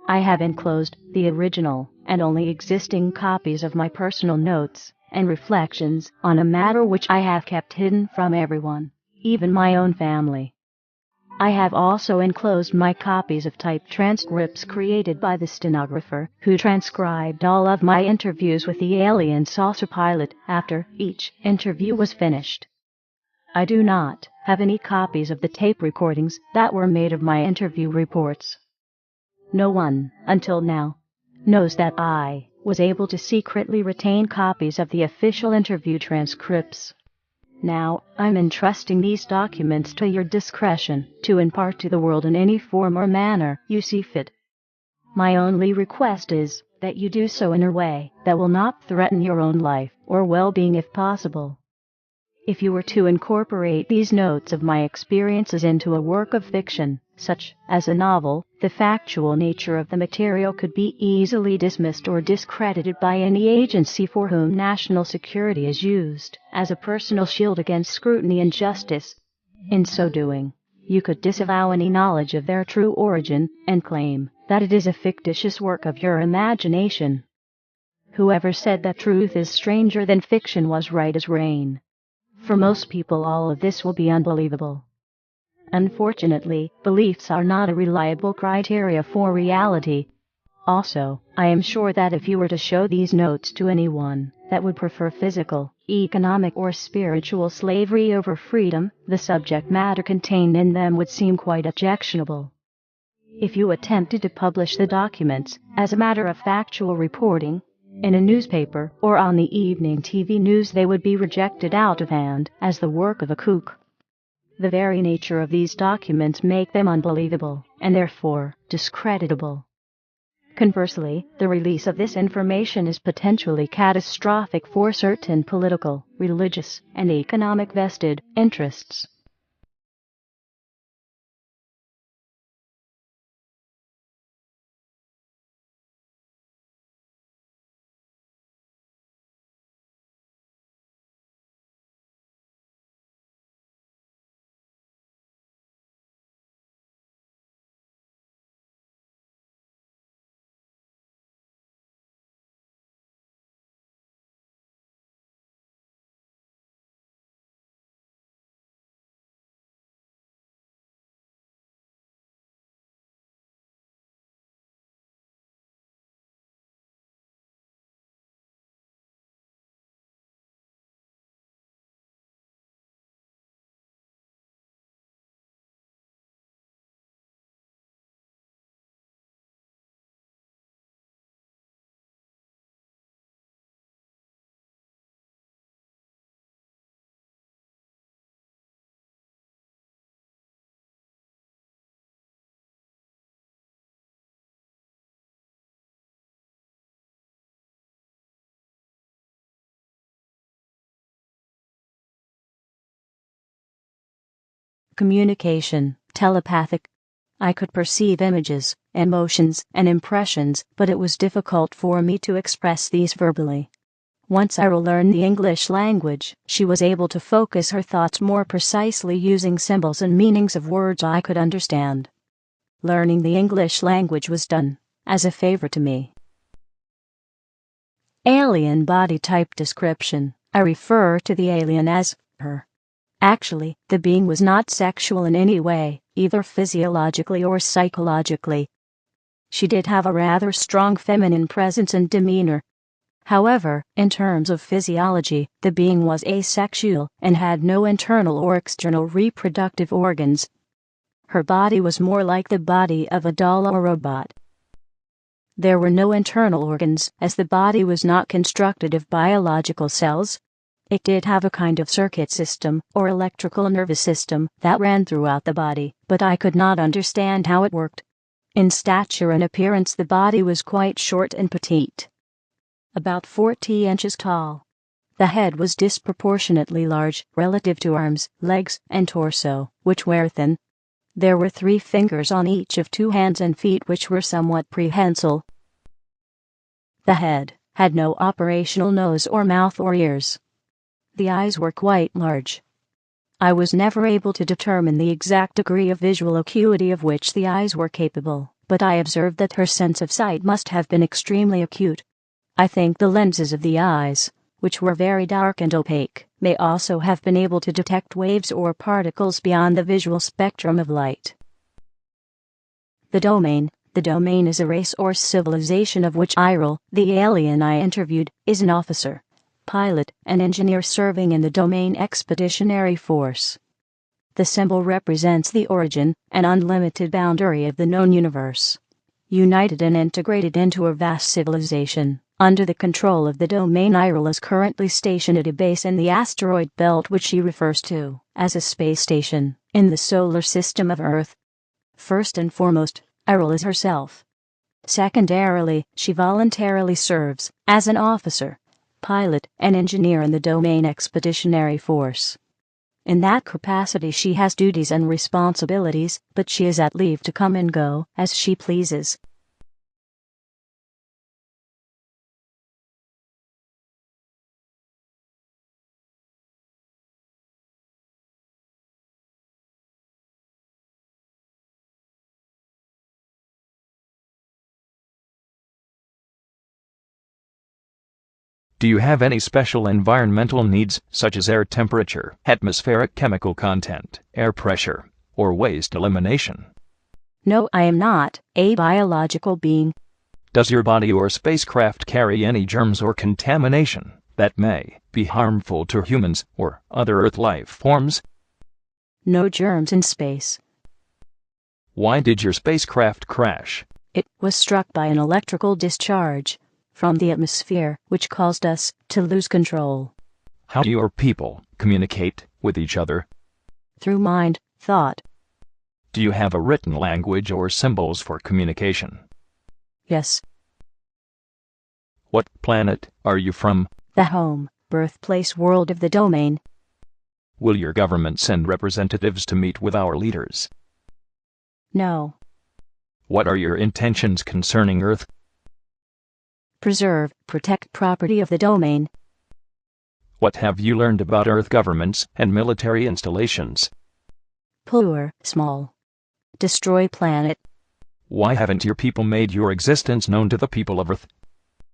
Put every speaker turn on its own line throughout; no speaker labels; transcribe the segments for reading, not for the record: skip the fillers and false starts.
I have enclosed the original and only existing copies of my personal notes and reflections on a matter which I have kept hidden from everyone, even my own family. I have also enclosed my copies of typed transcripts created by the stenographer who transcribed all of my interviews with the alien saucer pilot after each interview was finished. I do not have any copies of the tape recordings that were made of my interview reports. No one, until now, knows that I was able to secretly retain copies of the official interview transcripts. Now, I'm entrusting these documents to your discretion to impart to the world in any form or manner you see fit. My only request is that you do so in a way that will not threaten your own life or well-being if possible. If you were to incorporate these notes of my experiences into a work of fiction, such as a novel, the factual nature of the material could be easily dismissed or discredited by any agency for whom national security is used as a personal shield against scrutiny and justice. In so doing, you could disavow any knowledge of their true origin and claim that it is a fictitious work of your imagination. Whoever said that truth is stranger than fiction was right as rain. For most people, all of this will be unbelievable. Unfortunately, beliefs are not a reliable criteria for reality. Also, I am sure that if you were to show these notes to anyone that would prefer physical, economic, or spiritual slavery over freedom, the subject matter contained in them would seem quite objectionable. If you attempted to publish the documents as a matter of factual reporting, in a newspaper or on the evening TV news, they would be rejected out of hand as the work of a kook. The very nature of these documents make them unbelievable and therefore discreditable. Conversely, the release of this information is potentially catastrophic for certain political, religious, and economic vested interests. Communication, telepathic. I could perceive images, emotions, and impressions, but it was difficult for me to express these verbally. Once I learned the English language, she was able to focus her thoughts more precisely using symbols and meanings of words I could understand. Learning the English language was done as a favor to me. Alien body type description. I refer to the alien as her. Actually, the being was not sexual in any way, either physiologically or psychologically. She did have a rather strong feminine presence and demeanor. However, in terms of physiology, the being was asexual and had no internal or external reproductive organs. Her body was more like the body of a doll or robot. There were no internal organs, as the body was not constructed of biological cells. It did have a kind of circuit system, or electrical nervous system, that ran throughout the body, but I could not understand how it worked. In stature and appearance, the body was quite short and petite, about 40 inches tall. The head was disproportionately large relative to arms, legs, and torso, which were thin. There were 3 fingers on each of 2 hands and feet, which were somewhat prehensile. The head had no operational nose or mouth or ears. The eyes were quite large. I was never able to determine the exact degree of visual acuity of which the eyes were capable, but but I observed that her sense of sight must have been extremely acute. I think the lenses of the eyes, which were very dark and opaque, may also have been able to detect waves or particles beyond the visual spectrum of light. The domain. The domain is a race or civilization of which Iril, the alien I interviewed, is an officer, pilot, and engineer serving in the Domain Expeditionary Force. The symbol represents the origin and unlimited boundary of the known universe, united and integrated into a vast civilization. Under the control of the domain, Iril is currently stationed at a base in the asteroid belt which she refers to as a space station in the solar system of Earth. First and foremost, Iril is herself. Secondarily, she voluntarily serves as an officer, pilot, and engineer in the Domain Expeditionary Force. In that capacity she has duties and responsibilities, but she is at leave to come and go as she pleases.
Do you have any special environmental needs, such as air temperature, atmospheric chemical content, air pressure, or waste elimination?
No, I am not a biological being.
Does your body or spacecraft carry any germs or contamination that may be harmful to humans or other Earth life forms?
No germs in space.
Why did your spacecraft crash?
It was struck by an electrical discharge from the atmosphere, which caused us to lose control.
How do your people communicate with each other?
Through mind, thought.
Do you have a written language or symbols for communication?
Yes.
What planet are you from?
The home, birthplace world of the domain.
Will your government send representatives to meet with our leaders?
No.
What are your intentions concerning Earth?
Preserve, protect property of the domain.
What have you learned about Earth governments and military installations?
Poor, small. Destroy planet.
Why haven't your people made your existence known to the people of Earth?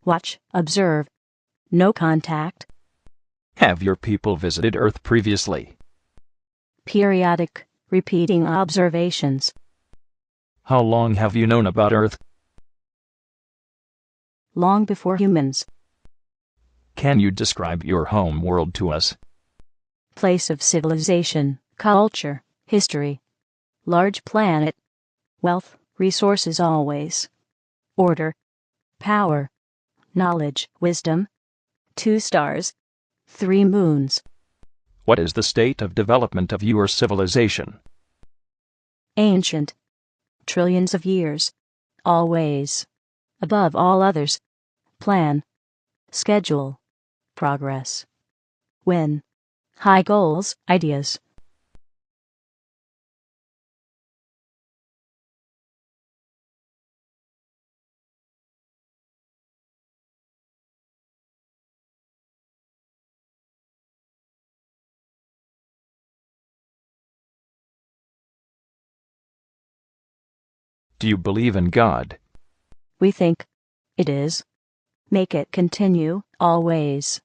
Watch, observe. No contact.
Have your people visited Earth previously?
Periodic, repeating observations.
How long have you known about Earth?
Long before humans.
Can you describe your home world to us?
Place of civilization, culture, history. Large planet. Wealth, resources always. Order. Power. Knowledge, wisdom. 2 stars. 3 moons.
What is the state of development of your civilization?
Ancient. Trillions of years. Always. Above all others. Plan. Schedule. Progress. Win. High goals, ideas.
Do you believe in God?
We think. It is. Make it continue, always.